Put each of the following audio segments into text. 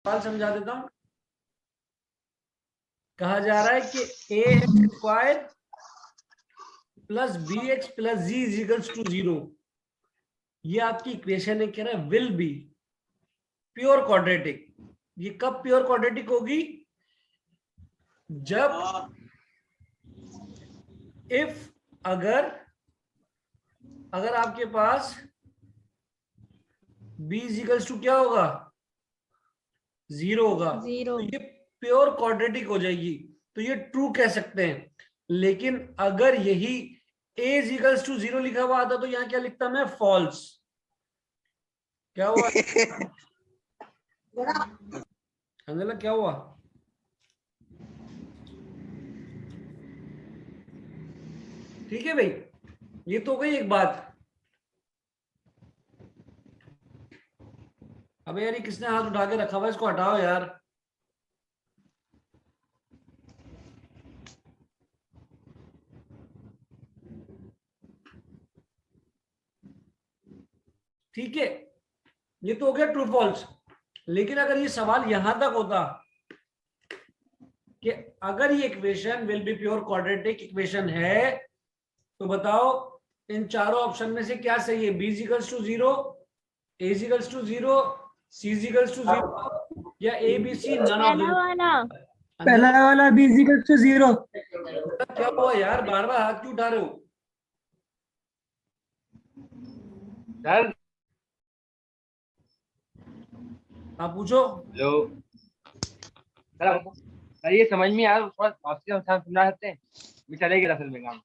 सवाल समझा देता हूं। कहा जा रहा है कि a x square plus b x plus G is equals to 0। ये आपकी इक्वेशन है, कह रहा है विल बी प्योर क्वाड्रेटिक। ये कब प्योर क्वाड्रेटिक होगी? जब इफ अगर आपके पास b इज इक्वल्स टू क्या होगा? 0 होगा, तो ये प्योर क्वाड्रेटिक हो जाएगी, तो ये ट्रू कह सकते हैं। लेकिन अगर यही a इज इक्वल्स टू 0 लिखा हुआ आता तो यहां क्या लिखता मैं? फॉल्स। क्या हुआ? अंजला क्या हुआ? ठीक है भाई, ये तो गई एक बात। अबे यार, ये किसने हाथ उठा के रखा हुआ? इसको हटाओ यार। ठीक है, ये तो हो गया ट्रू फॉल्स। लेकिन अगर ये सवाल यहां तक होता कि अगर ये equation will be pure quadratic equation है, तो बताओ इन चारों ऑप्शन में से क्या सही है? b equals to 0, a equals to 0, c equals to 0 या a b c none of this? पहला वाला b इक्वल टू 0। क्या हुआ यार, बार बार हाथ क्यों उठा रहे हो? सर आप पूछो। हेलो सर, ये समझ में यार थोड़ा समझा सकते हैं? भी चलेगा असल में काम।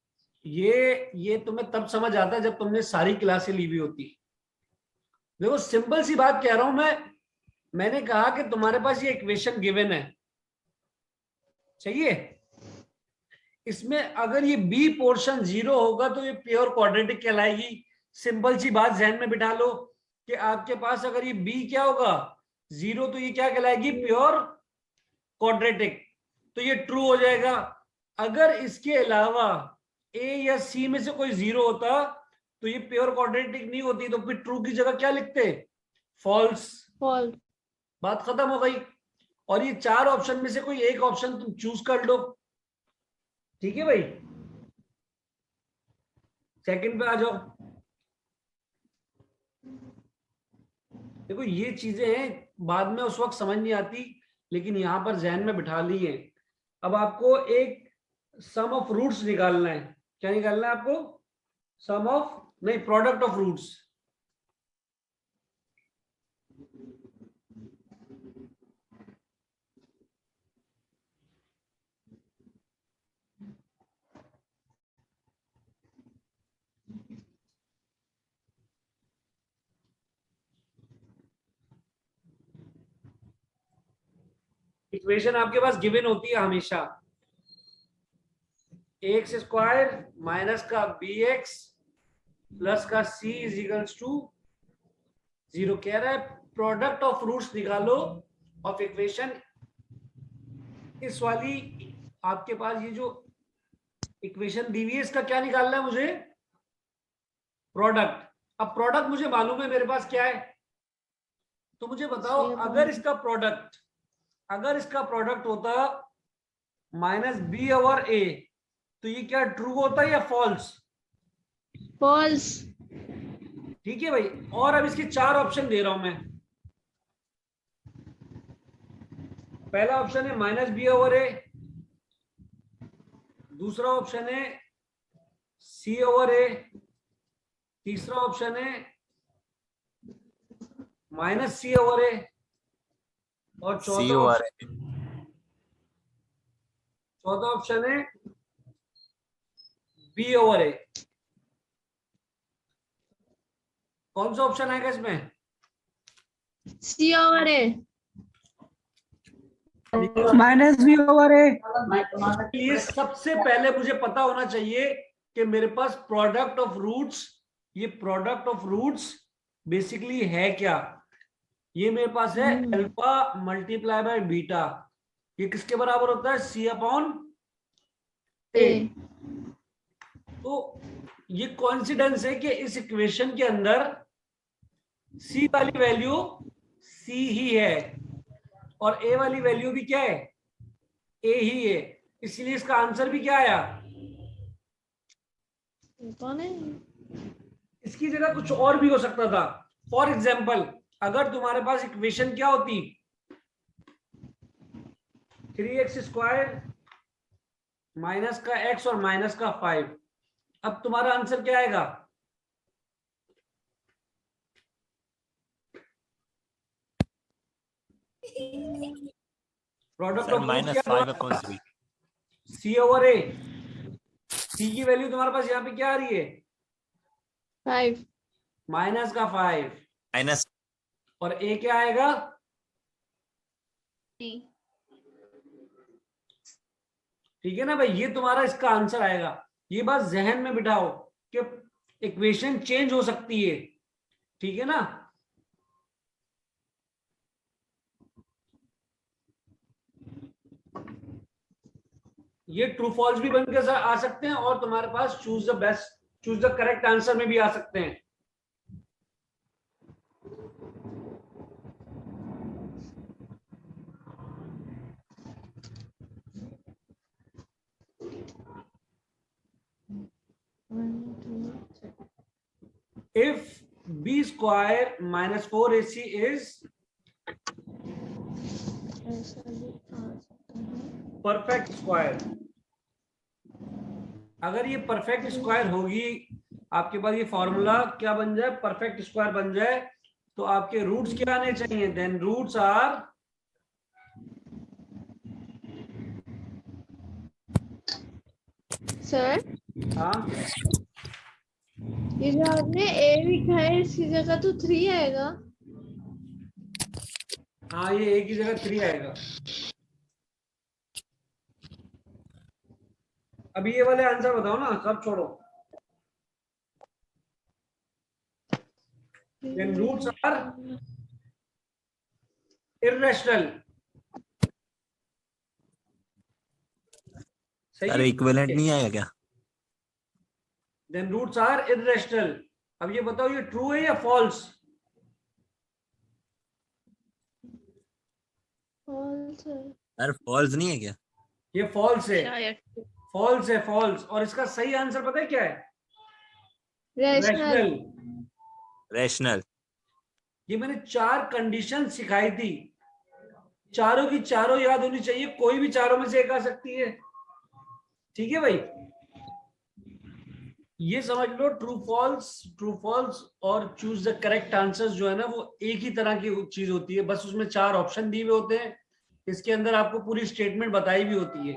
ये तुम्हें तब समझ आता है जब तुमने सारी क्लासें ली हुई होती। देखो सिंपल सी बात कह रहा हूं मैंने कहा कि तुम्हारे पास ये इक्वेशन गिवन है, चाहिए। इसमें अगर ये बी पोर्शन 0 होगा तो ये प्योर क्वाड्रेटिक कहलाएगी। सिंपल सी बात जहन में बिठा लो कि आपके पास अगर ये बी क्या होगा? 0, तो ये क्या कहलाएगी? Pure quadratic. तो ये ट्रू हो जाएगा। अगर इसके अलावा ए या सी में से कोई 0 होता तो ये प्योर क्वाड्रेटिक नहीं होती, तो फिर ट्रू की जगह क्या लिखते? फॉल्स। बात खत्म हो गई। और ये चार ऑप्शन में से कोई एक ऑप्शन तुम चूज कर लो। ठीक है भाई, सेकंड पे आ जाओ। देखो ये चीजें हैं, बाद में उस वक्त समझ नहीं आती, लेकिन यहां पर जहन में बिठा ली है। अब आपको एक सम ऑफ रूट्स निकालना है। क्या निकालना है आपको? सम ऑफ नहीं, प्रोडक्ट ऑफ रूट्स। इक्वेशन आपके पास गिवन होती है हमेशा, एक्स स्क्वायर माइनस का बी एक्स प्लस का सी इज इक्वल्स टू 0। कह रहा है प्रोडक्ट ऑफ रूट्स निकालो ऑफ इक्वेशन। इस वाली आपके पास ये जो इक्वेशन दी हुई है, इसका क्या निकालना है मुझे? प्रोडक्ट। अब प्रोडक्ट मुझे मालूम है मेरे पास क्या है, तो मुझे बताओ अगर इसका प्रोडक्ट होता माइनस बी ओवर ए, तो ये क्या ट्रू होता है या फॉल्स? फॉल्स। ठीक है भाई। और अब इसके चार ऑप्शन दे रहा हूं मैं। पहला ऑप्शन है माइनस बी ओवर ए, दूसरा ऑप्शन है सी ओवर ए, तीसरा ऑप्शन है माइनस सी ओवर ए, और चौथा ऑप्शन है बी ओवर ए। कौन सा ऑप्शन आएगा इसमें? सी ओवर ए। माइनस बी ओवर ए। ये सबसे पहले मुझे पता होना चाहिए कि मेरे पास प्रोडक्ट ऑफ रूट्स, ये प्रोडक्ट ऑफ रूट्स बेसिकली है क्या? ये मेरे पास है अल्फा मल्टीप्लाई बाय बीटा। ये किसके बराबर होता है? सी अपॉन ए। तो ये कोइंसिडेंस है कि इस इक्वेशन के अंदर सी वाली वैल्यू सी ही है। और ए वाली वैल्यू भी क्या है, ए ही है, इसलिए इसका आंसर भी क्या आया। कौन है? इसकी जगह कुछ और भी हो सकता था। फॉर एग्जाम्पल, अगर तुम्हारे पास इक्वेशन क्या होती, 3x² माइनस का x और माइनस का 5, अब तुम्हारा आंसर क्या आएगा, प्रोडक्ट सर ऑफ रूट्स क्या -5 अपॉन 3 c/a। c की वैल्यू तुम्हारे पास यहाँ पे क्या आ रही है, 5. माइनस का 5, माइनस और a क्या आएगा, ठीक है ना भाई, ये तुम्हारा इसका आंसर आएगा। ये बात जहन में बिठाओ कि इक्वेशन चेंज हो सकती है, ठीक है ना। ये ट्रू फॉल्स भी बन के आ सकते हैं और तुम्हारे पास choose the best, choose the correct answer में भी आ सकते हैं। If b square minus 4ac is perfect square, अगर ये परफेक्ट स्क्वायर होगी, आपके पास ये फॉर्मूला क्या बन जाए, परफेक्ट स्क्वायर बन जाए, तो आपके रूट्स क्या आने चाहिए, देन रूट्स आर, सर हाँ ये जो आपने ए लिखा है इसकी जगह तो 3 आएगा। हाँ, ये एक ही जगह 3 आएगा। अभी ये वाले आंसर बताओ ना, सब छोड़ो। Then roots are irrational। सही अरे है? इक्विवेलेंट नहीं आएगा क्या? Then roots are irrational। अब ये बताओ ये ट्रू है या फॉल्स, फॉल्स है। सर फॉल्स नहीं है क्या? ये फॉल्स है, शायद फॉल्स है, फॉल्स। और इसका सही आंसर पता है क्या है, रैशनल। रैशनल। रैशनल। ये मैंने 4 कंडीशन सिखाई थी, चारों की चारों याद होनी चाहिए, कोई भी चारों में से एक आ सकती है, ठीक है भाई। ये समझ लो, ट्रू फॉल्स और चूज द करेक्ट आंसर्स जो है ना, वो एक ही तरह की चीज होती है, बस उसमें 4 ऑप्शन दिए हुए होते हैं, इसके अंदर आपको पूरी स्टेटमेंट बताई भी होती है।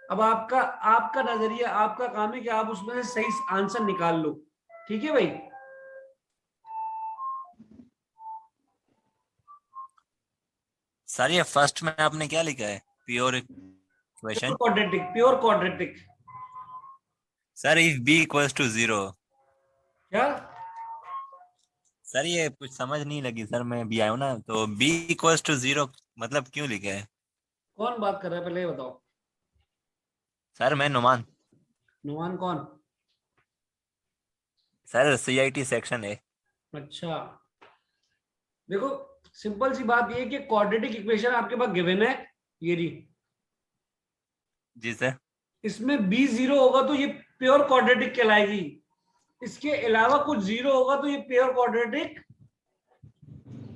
अब आपका नजरिया, आपका काम है कि आप उसमें से सही आंसर निकाल लो, ठीक है भाई। सर ये फर्स्ट में आपने क्या लिखा है, pure equation? Pure quadratic. Sir if b equals to 0। क्या, सर ये कुछ समझ नहीं लगी सर, मैं भी आया हूँ ना, तो b इक्वल्स टू 0 मतलब क्यों लिखा है? कौन बात कर रहा है पहले ये बताओ। सर मैं नुमान। नुमान कौन, सर CIT सेक्शन है। अच्छा देखो, सिंपल सी बात ये है कि क्वाड्रेटिक इक्वेशन आपके पास गिवन है, ये रही, जी सर। इसमें b 0 होगा तो ये प्योर क्वाड्रेटिक कहलाएगी, इसके अलावा कुछ 0 होगा तो ये प्योर क्वाड्रेटिक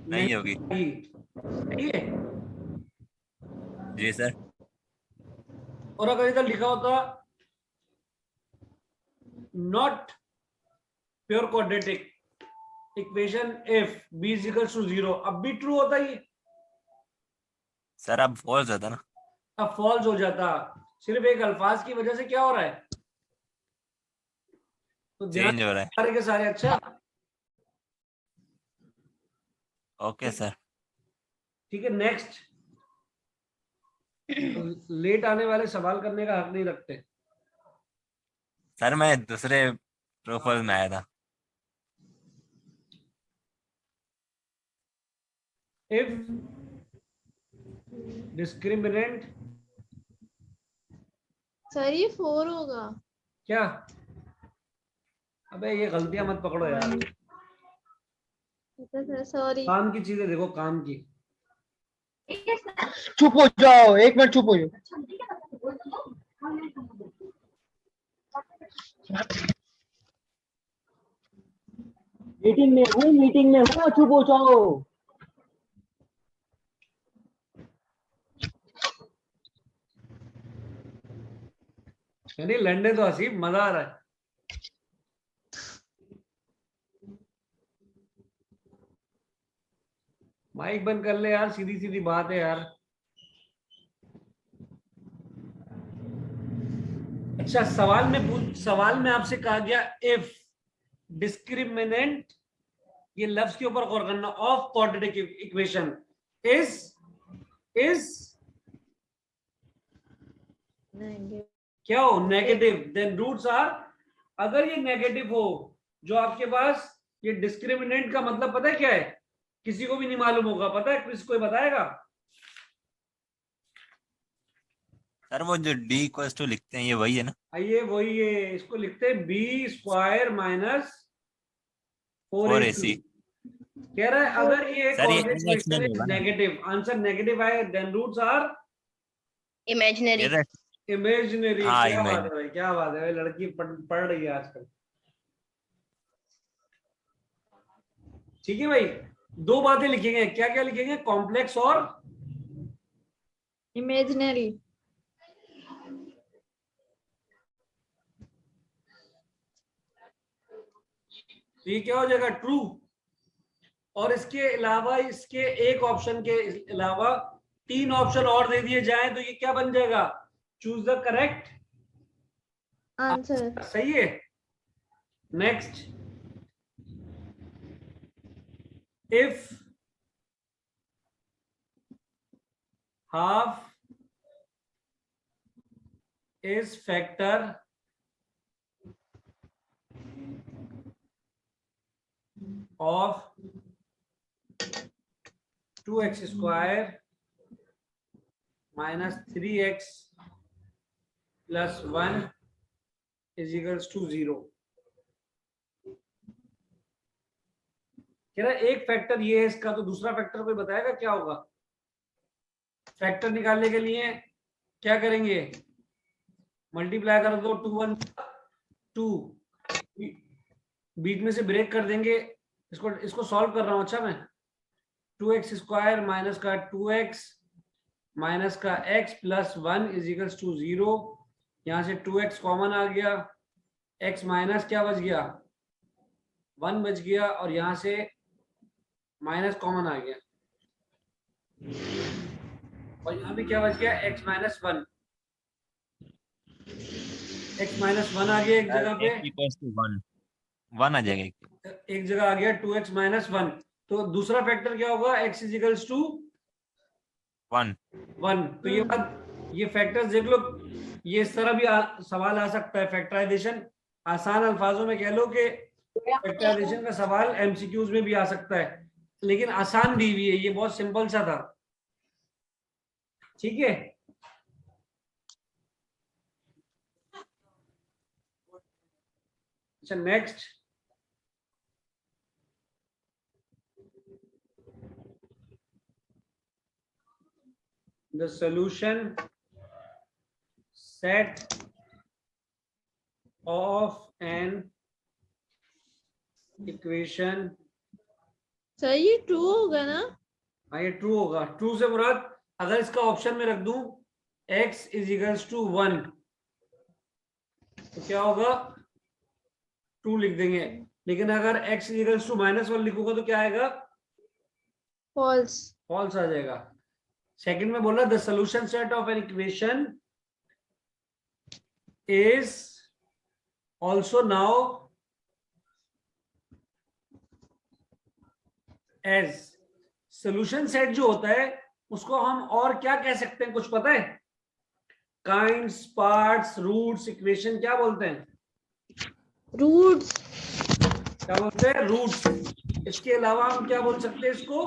नहीं होगी। सही है। जी सर। और अगर इधर लिखा होता not pure quadratic equation if b is equal to 0, अब भी ट्रू होता ही, सर अब फॉल्स होता ना। अब फॉल्स हो जाता। सिर्फ एक अल्फाज की वजह से क्या हो रहा है, तो ध्यान चेंज हो रहा है। सारे के सारे। अच्छा ओके सर। ठीक है, नेक्स्ट। लेट आने वाले सवाल करने का हक नहीं रखते। सर मैं दूसरे प्रोफाइल में आया था। इफ डिस्क्रिमिनेंट, सर ये 4 होगा। क्या, अबे ये गलतियां मत पकड़ो यार, सर सॉरी। काम की चीजें देखो, काम की। चुप हो जाओ, 1 मिनट चुप हो जाओ। मीटिंग में हूँ, चुप हो जाओ। यानी लड़ने तो हसीब, मजा आ रहा है। माइक बंद कर ले यार, सीधी सीधी बात है यार। अच्छा, सवाल में आपसे कहा गया इफ डिस्क्रिमिनेंट, ये लफ्ज के ऊपर गौर करना, ऑफ क्वाड्रेटिक इक्वेशन इज क्या हो, नेगेटिव, देन रूट्स आर, अगर ये नेगेटिव हो, जो आपके पास ये डिस्क्रिमिनेंट का मतलब पता है क्या है, किसी को भी नहीं मालूम होगा, पता है, किसी कोई बताएगा? सर वो जो d इक्वल्स टू लिखते हैं ये वही है ना? आइए वही है, इसको लिखते हैं बी स्क्वायर माइनस 4ac। कह रहा है अगर ये सर ये कॉम्प्लेक्स इक्वेशन irrational इज होगा ना? नेगेटिव, आंसर नेगेटिव आए, then roots are imaginary. Imaginary. हाँ, क्या बात है imaginary। भाई, क्या बात है भाई, लड़की पढ़ रही है आजकल। ठीक है भाई, दो बातें लिखेंगे, क्या क्या लिखेंगे, कॉम्प्लेक्स और इमेजिनरी। तो ये क्या हो जाएगा, ट्रू। और इसके अलावा, इसके एक ऑप्शन के अलावा 3 ऑप्शन और दे दिए जाएं तो ये क्या बन जाएगा, चूज द करेक्ट आंसर। सही है। Next, if half is factor of 2x square minus 3x plus 1 is equals to 0। कह रहा है एक फैक्टर ये है इसका, तो दूसरा फैक्टर कोई बताएगा क्या होगा? फैक्टर निकालने के लिए क्या करेंगे, मल्टीप्लाई कर दो, 2 1 2, बीच में से ब्रेक कर देंगे, इसको सॉल्व कर रहा हूं। अच्छा, मैं 2x स्क्वायर माइनस का 2x माइनस का x plus 1 is equals to 0। यहां से 2x कॉमन आ गया, x माइनस क्या बच गया, 1 बच गया, और यहां से माइनस कॉमन आ गया, और यहां पे क्या बच गया, x माइनस 1, x माइनस 1 आ गया एक जगह पे, x इक्वल्स टू 1 आ जाएगा, एक जगह आ गया 2x माइनस 1। तो दूसरा फैक्टर क्या होगा, x इज इक्वल्स टू 1। तो ये बात, ये फैक्टर्स देख लो, ये इस तरह भी सवाल आ सकता है, फैक्टराइजेशन, आसान अल्फाजों में कह लो कि फैक्टराइजेशन का सवाल एमसीक्यूज में भी आ सकता है, लेकिन आसान दी हुई है, ये बहुत सिंपल सा था। ठीक है, अच्छा next, the solution set of an equation। Sir ये ट्रू होगा ना? हाँ ये ट्रू होगा। ट्रू से मुराद, अगर इसका ऑप्शन में रख दूं x इज इक्वल्स टू 1 तो क्या होगा, ट्रू लिख देंगे, लेकिन अगर x इज इक्वल्स टू -1 लिखूंगा तो क्या आएगा, फॉल्स। फॉल्स आ जाएगा। सेकंड में बोला the solution set of an equation is also now as, solution set जो होता है उसको हम और क्या कह सकते हैं, कुछ पता है? काइंड्स, पार्ट्स, रूट्स, इक्वेशन, क्या बोलते हैं? रूट्स। क्या बोलते हैं? रूट्स। इसके अलावा हम क्या बोल सकते हैं इसको?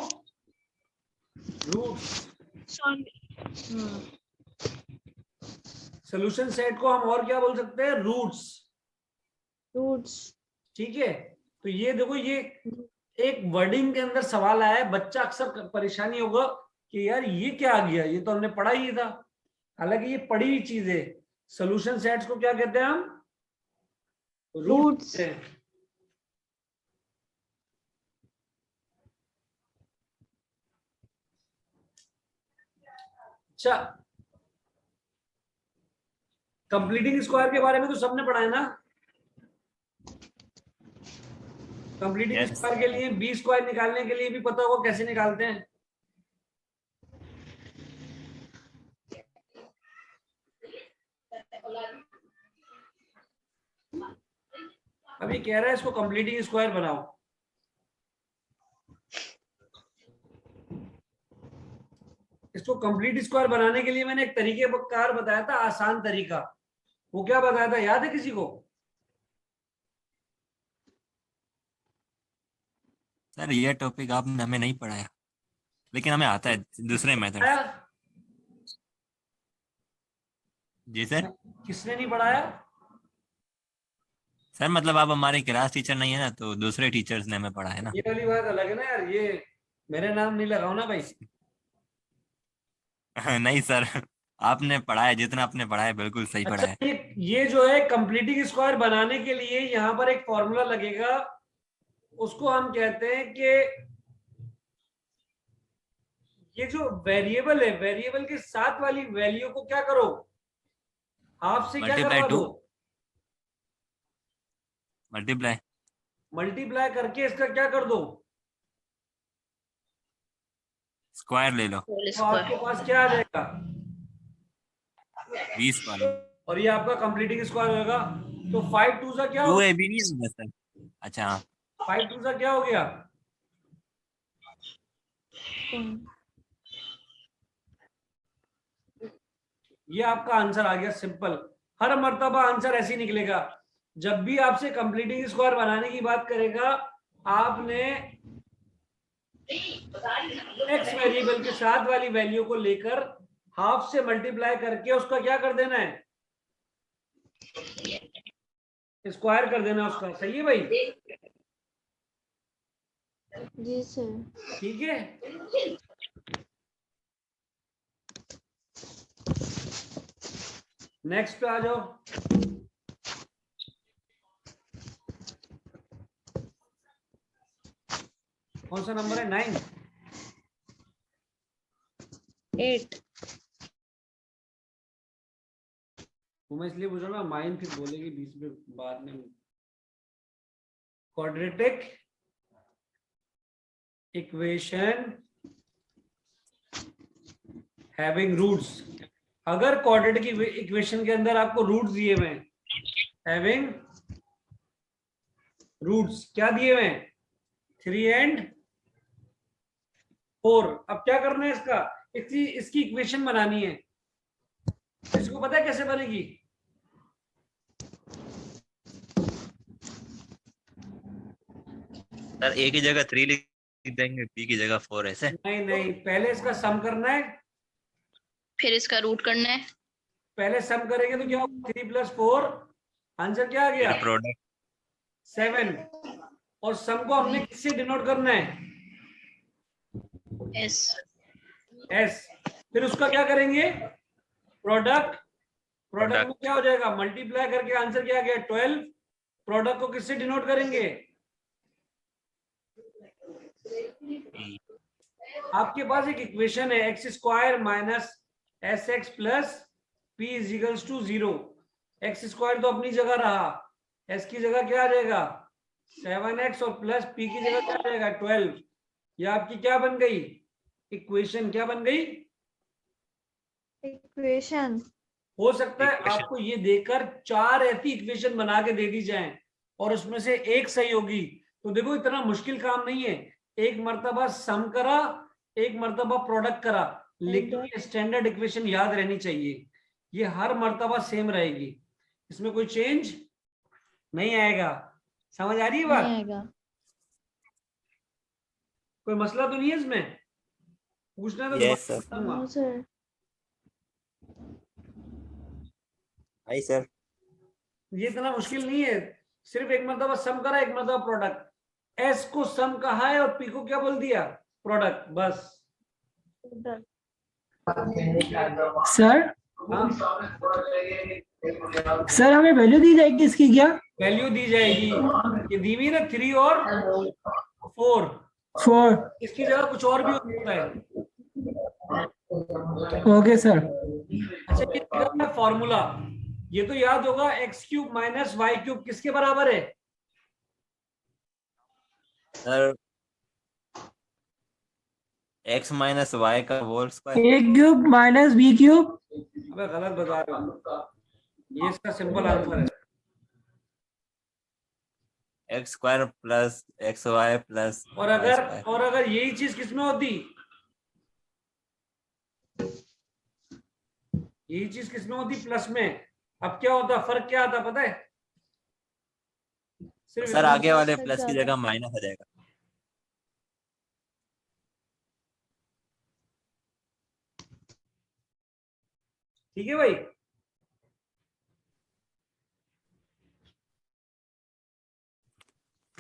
रूट्स। सॉल्यूशन सेट को हम और क्या बोल सकते हैं? रूट्स। रूट्स। ठीक है, तो ये देखो, ये एक वर्डिंग के अंदर सवाल आया है, बच्चा अक्सर परेशानी होगा कि यार ये क्या आ गया, ये तो हमने पढ़ा ही था। हालांकि ये पढ़ी हुई चीज है। सोल्यूशन सेट्स को क्या कहते हैं हम? रूट्स। अच्छा, कंप्लीटिंग स्क्वायर के बारे में तो सबने पढ़ा है ना? Completing Yes. स्क्वायर के लिए बी स्क्वायर निकालने के लिए भी पता होगा कैसे निकालते हैं। अभी कह रहा है इसको कंप्लीटिंग स्क्वायर बनाओ। इसको कंप्लीट स्क्वायर बनाने के लिए मैंने एक तरीके कार बताया था, आसान तरीका। वो क्या बताया था, याद है किसी को? सर ये टॉपिक आपने हमें नहीं पढ़ाया, लेकिन हमें आता है दूसरे मेथड। पढ़ाया? जी सर। किसने नहीं पढ़ाया? सर मतलब आप हमारे क्लास टीचर नहीं है ना, तो दूसरे टीचर्स ने हमें पढ़ाया ना। ये वाली बात अलग है ना यार, ये मेरे नाम नहीं लगाओ ना भाई। नहीं सर, आपने पढ़ाया, जितना आपने पढ़ाया बिल्कुल सही अच्छा, पढ़ाया। ये जो है कंप्लीटिंग स्क्वायर बनाने के लिए यहाँ पर एक फॉर्मूला लगेगा, उसको हम कहते हैं कि ये जो वेरिएबल है, वेरिएबल के साथ वाली वैल्यू को क्या करो, हाफ से क्या मल्टीप्लाई करवा टू। दो, मल्टीप्लाई। मल्टीप्लाई करके इसका क्या कर दो, स्क्वायर ले लो। होल तो आपके स्क्वायर। पास क्या आ जाएगा, 20 वाला। और ये आपका कंप्लीटिंग स्क्वायर होगा। तो 5 2 सा क्या हो, 2ab नहीं होगा सर? अच्छा हाँ। 5 2 सा क्या हो गया, ये आपका आंसर आ गया। सिंपल, हर मर्तबा आंसर ऐसे ही निकलेगा। जब भी आपसे कंप्लीटिंग स्क्वायर बनाने की बात करेगा, आपने एक्स वेरिएबल के साथ वाली वैल्यू को लेकर हाफ से मल्टीप्लाई करके उसका क्या कर देना है, स्क्वायर कर देना उसका। सही है भाई? जी सर। ठीक है। नेक्स्ट पे आ जाओ। कौन सा नंबर है? 9। 8। मैं इसलिए पूछ रहा हूँ ना, माइन फिर बोलेगी बीच में बाद में। Quadratic equation having roots. अगर क्वाड्रेटिक इक्वेशन के अंदर आपको रूट्स दिए हुए हैं, हैविंग रूट्स क्या दिए हुए हैं, 3 और 4। अब क्या करना है, इसकी इक्वेशन बनानी है। इसको पता है कैसे बनेगी? सर ए की जगह 3 लिख देंगे, बी की जगह 4, ऐसे? नहीं नहीं, पहले इसका सम करना है। फिर इसका रूट करना है। पहले सम करेंगे तो क्या होगा, 3 + 4, आंसर क्या आ गया, फिर प्रोडक्ट। 7। और सम को हमने किससे डिनोट करना है, एस। एस। फिर उसका क्या करेंगे, प्रोडक्ट। प्रोडक्ट में क्या हो जाएगा, मल्टीप्लाई करके आंसर क्या आ गया, 12। प्रोडक्ट को किससे डिनोट करेंगे, आपके पास एक इक्वेशन है, x² - sx + p = 0। x² तो अपनी जगह रहा, s की जगह क्या आ जाएगा, 7x, और प्लस p की जगह क्या आ जाएगा, 12। ये आपकी क्या बन गई, इक्वेशन। क्या बन गई, इक्वेशन। हो सकता है आपको ये देकर 4 ऐसी इक्वेशन बना के दे दी जाए और उसमें से एक सही होगी। तो देखो, इतना मुश्किल काम नहीं है। एक मर्तबा सम करा, एक मर्तबा प्रोडक्ट करा, लेकिन ये स्टैंडर्ड इक्वेशन याद रहनी चाहिए। ये हर मर्तबा सेम रहेगी, इसमें कोई चेंज नहीं आएगा। समझ आ रही है बात? नहीं आएगा। कोई मसला तो नहीं है इसमें? पूछना तो Yes, sir. No sir. I sir. ये इतना मुश्किल नहीं है। सिर्फ एक मर्तबा सम करा, एक मर्तबा प्रोडक्ट। एस को सम कहा है और पी को क्या बोल दिया, प्रोडक्ट, बस। सर हाँ, सर हमें वैल्यू दी जाएगी इसकी क्या? वैल्यू दी जाएगी। ये दी हुई ना 3 और 4, 4। इसकी जगह कुछ और भी हो सकता है। Okay sir. अच्छा, ये दिया है फॉर्मूला, ये तो याद होगा, X cube minus Y cube किसके बराबर है? सर x माइनस वाई का whole square. A cube minus B cube. अबे गलत बता रहे हो, ये इसका सिंपल आंसर है। X square plus X Y plus और अगर यही चीज किसमें होती, यही चीज किसमें होती प्लस में, अब क्या होता, फर्क क्या आता पता है? सिर्फ सर आगे वाले सर प्लस की ज्यादा। जगह माइनस आ जाएगा। ठीक है भाई।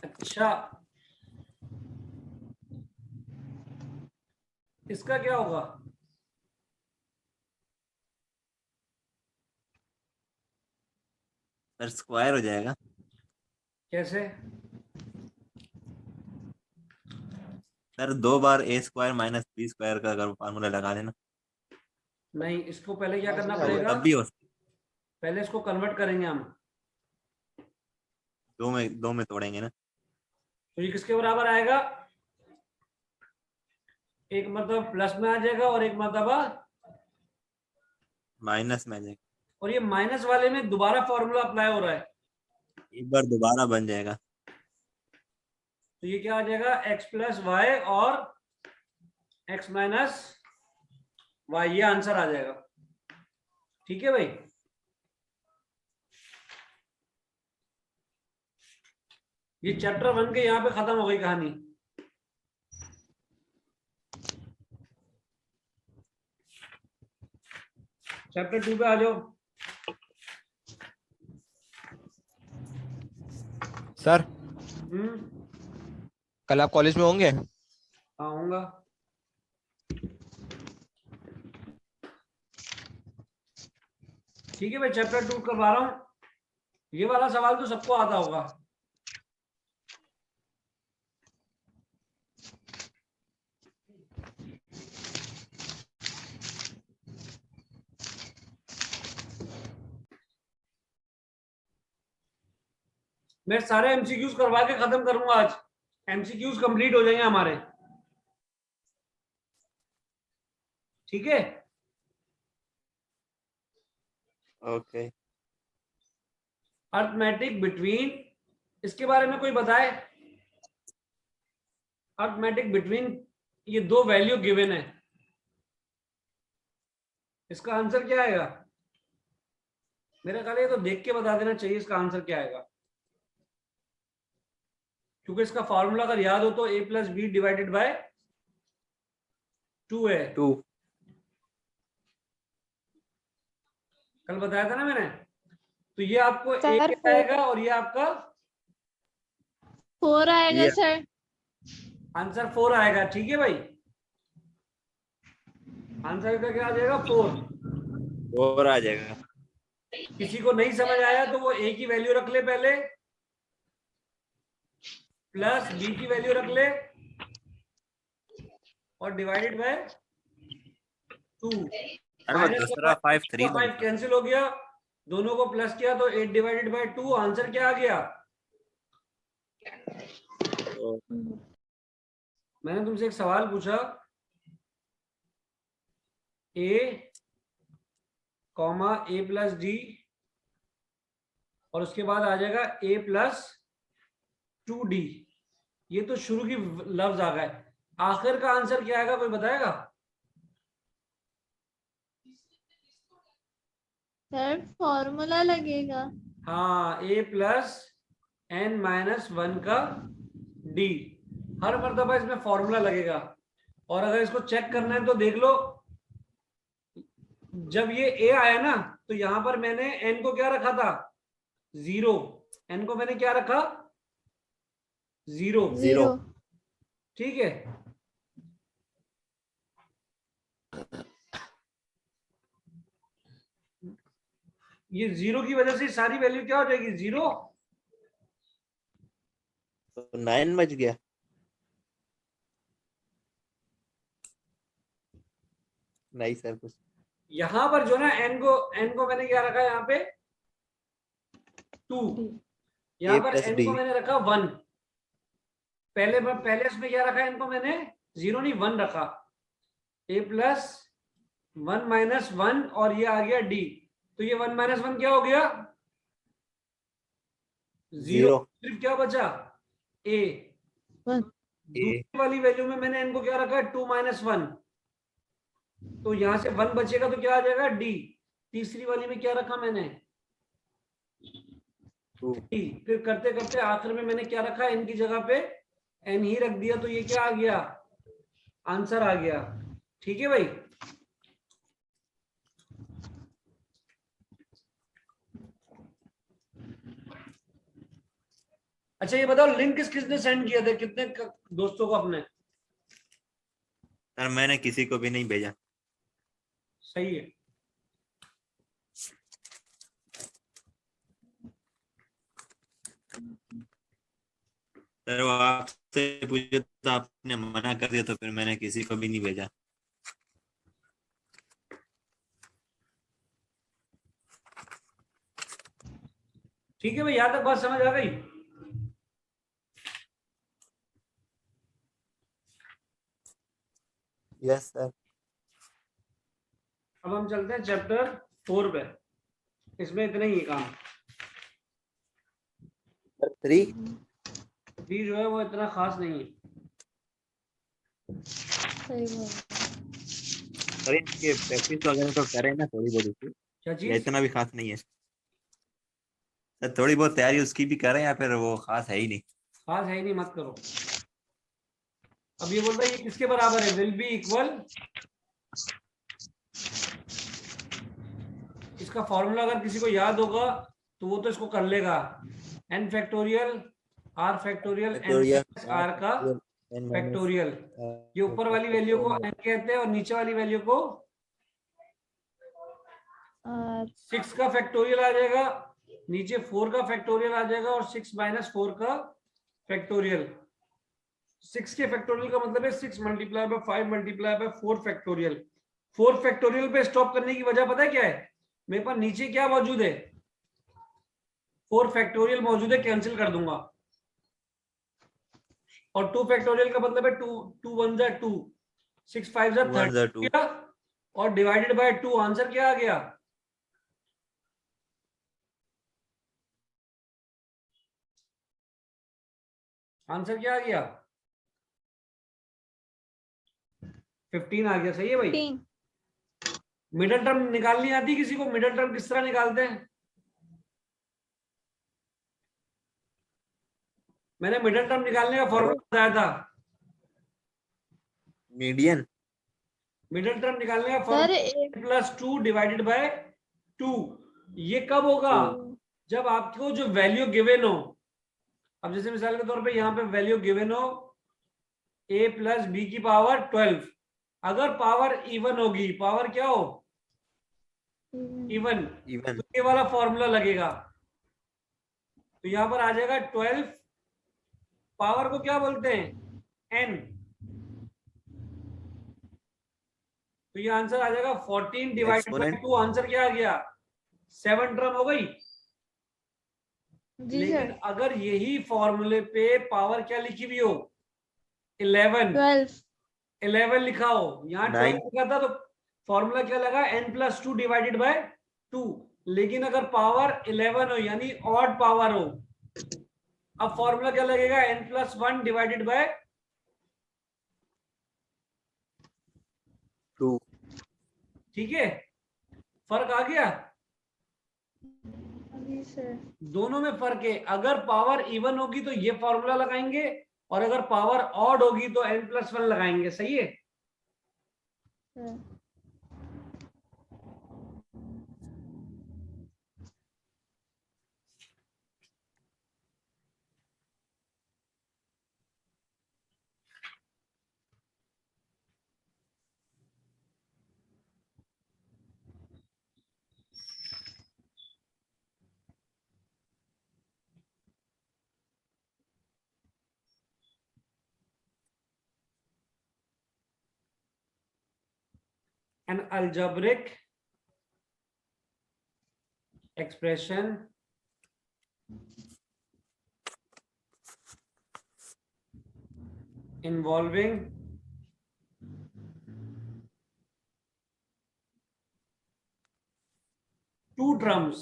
अच्छा, इसका क्या होगा? सर स्क्वायर हो जाएगा। कैसे? सर 2 बार ए स्क्वायर माइनस बी स्क्वायर का अगर फार्मूला लगा लेना नहीं, इसको पहले क्या करना पड़ेगा, तब भी हो सकता पहले इसको कन्वर्ट करेंगे हम। है। दो में तोड़ेंगे ना। तो ये किसके बराबर आएगा? एक मतलब प्लस में आ जाएगा और एक मतलब, माइनस में आ जाएगा। और ये माइनस वाले में दोबारा फॉर्मूला अप्लाई हो रहा है, एक बार दोबारा बन जाएगा। तो ये क्या आ जाएगा, एक्स प्लस वाई और एक्स माइनस वाई, ये आंसर आ जाएगा। ठीक है भाई। ये चैप्टर 1 के यहाँ पे खत्म हो गई कहानी। चैप्टर 2 पे आ जाओ। सर कल आप कॉलेज में होंगे? आऊंगा। ठीक है भाई, चैप्टर 2 करवा रहा हूं। ये वाला सवाल तो सबको आता होगा। मैं सारे एमसीक्यूज करवा के खत्म करूंगा आज, एमसीक्यूज कंप्लीट हो जाएंगे हमारे। ठीक है। ओके। अर्थमेटिक बिटवीन, इसके बारे में कोई बताए? अर्थमेटिक बिटवीन, ये दो वैल्यू गिवन है, इसका आंसर क्या आएगा? मेरा ख्याल है ये तो देख के बता देना चाहिए इसका आंसर क्या आएगा, क्योंकि इसका फॉर्मूला अगर याद हो तो a plus B divided by 2 है। 2 कल बताया था ना मैंने। तो ये आपको a सर, क्या आएगा और ये आपका 4 आएगा ये- सर। आंसर 4 आएगा। ठीक है भाई, आंसर का क्या आ जाएगा, 4। और आ जाएगा। किसी को नहीं समझ आया तो वो a की वैल्यू रख ले पहले, प्लस b की वैल्यू रख ले और डिवाइडेड बाय 2। अरे वो दूसरा 5 3 5 कैंसिल हो गया, दोनों को प्लस किया तो 8 डिवाइडेड बाय 2, आंसर क्या आ गया? मैंने तुमसे एक सवाल पूछा, a comma a plus D और उसके बाद आ जाएगा a प्लस 2d। ये तो शुरू की लफ्ज आ गए, आखिर का आंसर क्या आएगा, कोई बताएगा? सर फॉर्मूला लगेगा। हाँ, a प्लस n माइनस 1 का d, हर मर्तबा इसमें फॉर्मूला लगेगा। और अगर इसको चेक करना है तो देख लो, जब ये a आया ना तो यहां पर मैंने n को क्या रखा था, 0। n को मैंने क्या रखा, 0। जीरो। ठीक है। ये जीरो की वजह से सारी वैल्यू क्या हो जाएगी, जीरो। तो 9 बज गया। नहीं सर कुछ। यहां पर जो ना एन को मैंने क्या रखा है यहाँ पे 2, यहाँ A पर plus एन D। को मैंने रखा 1। पहले इसमें क्या रखा है, इनको मैंने 0 नहीं 1 रखा, a प्लस 1 माइनस 1 और ये आ गया d। तो ये 1 माइनस 1 क्या हो गया, 0। 0। सिर्फ क्या बचा, a। A। दूसरी वाली वैल्यू में मैंने इनको क्या रखा है 2 माइनस 1, तो यहां से 1 बचेगा तो क्या आ जाएगा d। तीसरी वाली में क्या रखा मैंने 2। d। फिर करते करते आखिर में मैंने क्या रखा, n की जगह पे n ही रख दिया, तो ये क्या आ गया, आंसर आ गया। ठीक है भाई। अच्छा ये बताओ लिंक किसने सेंड किया था, कितने दोस्तों को अपने। सर मैंने किसी को भी नहीं भेजा। सही है। सर वो आपसे पूछे तो आपने मना कर दिया, तो फिर मैंने किसी को भी नहीं भेजा। ठीक है भाई, यहां तक बात समझ आ गई। Yes sir. अब हम चलते हैं चैप्टर 4 पे। इसमें इतना ही है काम। 3। 3 जो है वो इतना खास नहीं है। सही बात। सर इनकी प्रैक्टिस वगैरह तो करें ना थोड़ी बहुत उसकी, क्या या चीज, इतना भी खास नहीं है। सर थोड़ी बहुत तैयारी उसकी भी करें, या फिर वो खास है ही नहीं। खास है ही नहीं, मत करो। अब ये बोल रहा है ये किसके बराबर है, विल बी इक्वल, इसका फॉर्मूला अगर किसी को याद होगा तो वो तो इसको कर लेगा। n factorial r factorial n r का फैक्टोरियल। ये ऊपर वाली वैल्यू को n कहते हैं और नीचे वाली वैल्यू को और 6 का फैक्टोरियल आ जाएगा, नीचे 4 का फैक्टोरियल आ जाएगा और 6 माइनस 4 का फैक्टोरियल। 6 के फैक्टोरियल का मतलब है 6 multiply by 5 multiply by 4 factorial. 4 factorial पे स्टॉप करने की वजह पता है क्या है, मेरे पास नीचे क्या मौजूद है, 4 फैक्टोरियल मौजूद है, कैंसिल कर दूंगा। और 2 फैक्टोरियल का मतलब है 2 2 1 जा 2, 6 5 जा 30 और डिवाइडेड बाय 2, आंसर क्या आ गया, आंसर क्या आ गया 15 आ गया। सही है भाई। 15। मिडिल टर्म निकालनी आती किसी को, मिडिल टर्म किस तरह निकालते हैं, मैंने मिडिल टर्म निकालने का फॉर्मूला बताया था। मीडियन। मिडिल टर्म निकालने का sir formula plus 2 divided by 2। ये कब होगा, जब आपको जो वैल्यू गिवन हो। अब जैसे मिसाल के तौर पे यहाँ पे वैल्यू गिवन हो a प्लस बी की पावर 12, अगर पावर इवन होगी, पावर क्या हो इवन, इवन। तो ये वाला फॉर्मूला लगेगा। तो यहां पर आ जाएगा 12, पावर को क्या बोलते हैं n, तो ये आंसर आ जाएगा 14 डिवाइडेड बाय एक्सपोनेंट। 2, आंसर क्या आ गया 7 टर्म हो गई। जी लेकिन सर। अगर यही फॉर्मूले पे पावर क्या लिखी हुई हो 11, 12। 11 लिखा हो, यहाँ 12 9। लिखा था, तो फॉर्मूला क्या लगा n प्लस 2 डिवाइडेड बाय 2। लेकिन अगर पावर 11 हो यानी ऑड पावर हो, अब फॉर्मूला क्या लगेगा n प्लस 1 डिवाइडेड बाय 2। ठीक है, फर्क आ गया। जी सर। दोनों में फर्क है, अगर पावर इवन होगी तो ये फॉर्मूला लगाएंगे और अगर पावर ऑड होगी तो n प्लस 1 लगाएंगे। सही है। Sir an algebraic expression involving two terms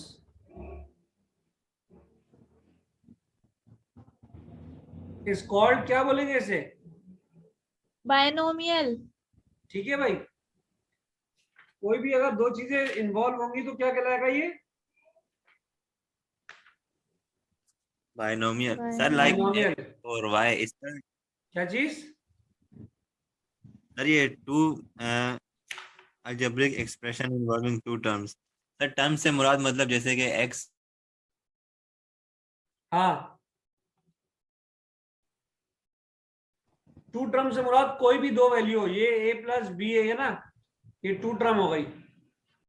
is called, क्या बोलेंगे इसे? बायनोमियल। ठीक है भाई, कोई भी अगर दो चीजें इन्वॉल्व होंगी तो क्या कहलाएगा ये? Binomial sir, like binomial. और वाई इस पर। क्या चीज? सर ये two algebraic expression involving two terms। Sir term से मुराद मतलब जैसे कि x। हाँ, टू टर्म से मुराद कोई भी दो वैल्यू हो, ये a प्लस बी है ना, ये टू टर्म हो गई।